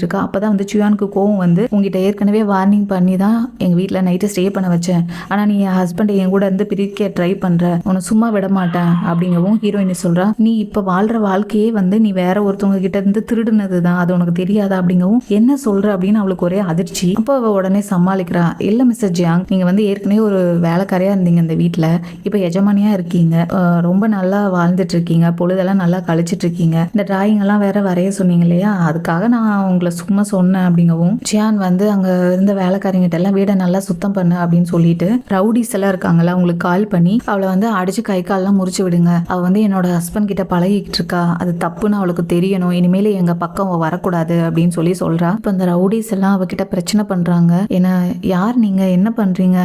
இருக்கா. அப்பதான் வந்து சியானுக்கு கோவம் வந்து, உங்ககிட்ட ஏற்கனவே வார்னிங் பண்ணி தான் எங்க வீட்ல நைட்டு ஸ்டே பண்ண வச்சேன். ஆனா நீ என் ஹஸ்பண்ட் என் கூட இருந்து பிரிக்க ட்ரை பண்ற. உன்னை சும்மா விட மாட்டேன் அப்படிங்கவும் ஹீரோயினி சொல்றா, நீ இப்ப வாழ்ற வாழ்க்கையே வந்து நீ வேற ஒருத்தவங்க கிட்ட இருந்து திருடுனது தான். அது உனக்கு தெரியாதா அப்படிங்கவும், என்ன சொல்ற அப்படின்னு அவளுக்கு ஒரே அதிர்ச்சி. அப்போ அவ உடனே சமாளிக்கிறா, இல்ல மிஸ்டர் ஜியாங், நீங்க வந்து ஏற்கனவே ஒரு வேலைக்காரியா இருந்தீங்க இந்த வீட்ல, இப்ப எஜமானியா இருக்கீங்க. ரொம்ப நல்லா வாழ்ந்துட்டு இருக்கீங்க, பொழுதெல்லாம் நல்லா கழிச்சிட்டு இருக்கீங்க. இந்த டிராயிங் எல்லாம் வேற வரைய சொன்னீங்க இல்லையா, அதுக்காக நான் உங்களை சும்மா சொன்னேன் அப்படிங்கவும், ஜியான் வந்து அங்க இருந்த வேலைக்காரங்கிட்ட எல்லாம் வீடை நல்லா சுத்தம் பண்ணு அப்படின்னு சொல்லிட்டு ரவுடிஸ் எல்லாம் இருக்காங்கல்ல அவங்களுக்கு கால் பண்ணி அவளை வந்து அடிச்சு கை கால்லாம் முறிச்சு விடுங்க. அவ வந்து என்னோட ஹஸ்பண்ட் கிட்ட பழகிட்டு இருக்கா, அது தப்புன்னு அவளுக்கு தெரியணும், இனிமேல் எங்க பக்கம் அவ வரக்கூடாது அப்படின்னு சொல்றா. இப்ப இந்த ரவுடிஸ் எல்லாம் அவகிட்ட பிரச்சனை பண்றாங்க. என்ன, யார் நீங்க, என்ன பண்றீங்க,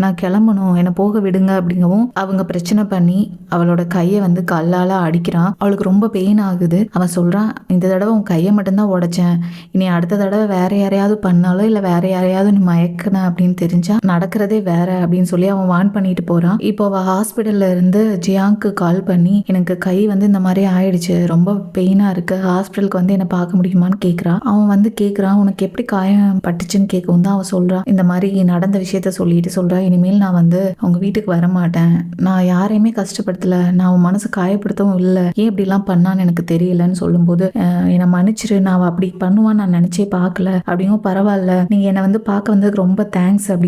நான் கிளம்பணும், என்ன போக விடுங்க அப்படிங்கவும் அவங்க பிரச்சனை பண்ணி அவளோட கையை வந்து கல்லால அடிக்கிறான். அவளுக்கு ரொம்ப பெயின் ஆகுது. அவன் சொல்றான், இந்த தடவை உன் கையை மட்டும்தான் உடைச்சேன், இனி அடுத்த தடவை வேற யாரையாவது பண்ணாலோ இல்ல வேற யாரையாவது நீ மயக்கன அப்படின்னு தெரிஞ்சா நடக்கிறதே வேற அப்படின்னு சொல்லி அவன் வார்ன் பண்ணிட்டு போறான். இப்போ அவ ஹாஸ்பிட்டல்ல இருந்து ஜியாங்க்கு கால் பண்ணி, எனக்கு கை வந்து இந்த மாதிரி ஆயிடுச்சு, ரொம்ப பெயினா இருக்கு, ஹாஸ்பிட்டலுக்கு வந்து என்ன பார்க்க முடியுமான்னு கேட்குறான். அவன் வந்து கேட்குறான், உனக்கு எப்படி காயம் பட்டுச்சுன்னு கேட்கவும் தான் அவன் சொல்றான், இந்த மாதிரி நடந்த விஷயத்த சொல்றான், இனிமேல் நான் வந்து அவங்க வீட்டுக்கு வர மாட்டேன், நான் யாரையுமே கஷ்டப்படுத்தல, நான் அவன் மனசு காயப்படுத்தவும் இல்லை, ஏன் இப்படிலாம் பண்ணான்னு எனக்கு தெரியலன்னு சொல்லும்போது, என்னை மன்னிச்சிரு, நான் அப்படி பண்ணுவான்னு நான் நினைச்சே பார்க்கல அப்படிங்கும், பரவாயில்ல, நீங்க என்னை வந்து பார்க்க வந்ததுக்கு ரொம்ப தேங்க்ஸ் அப்படி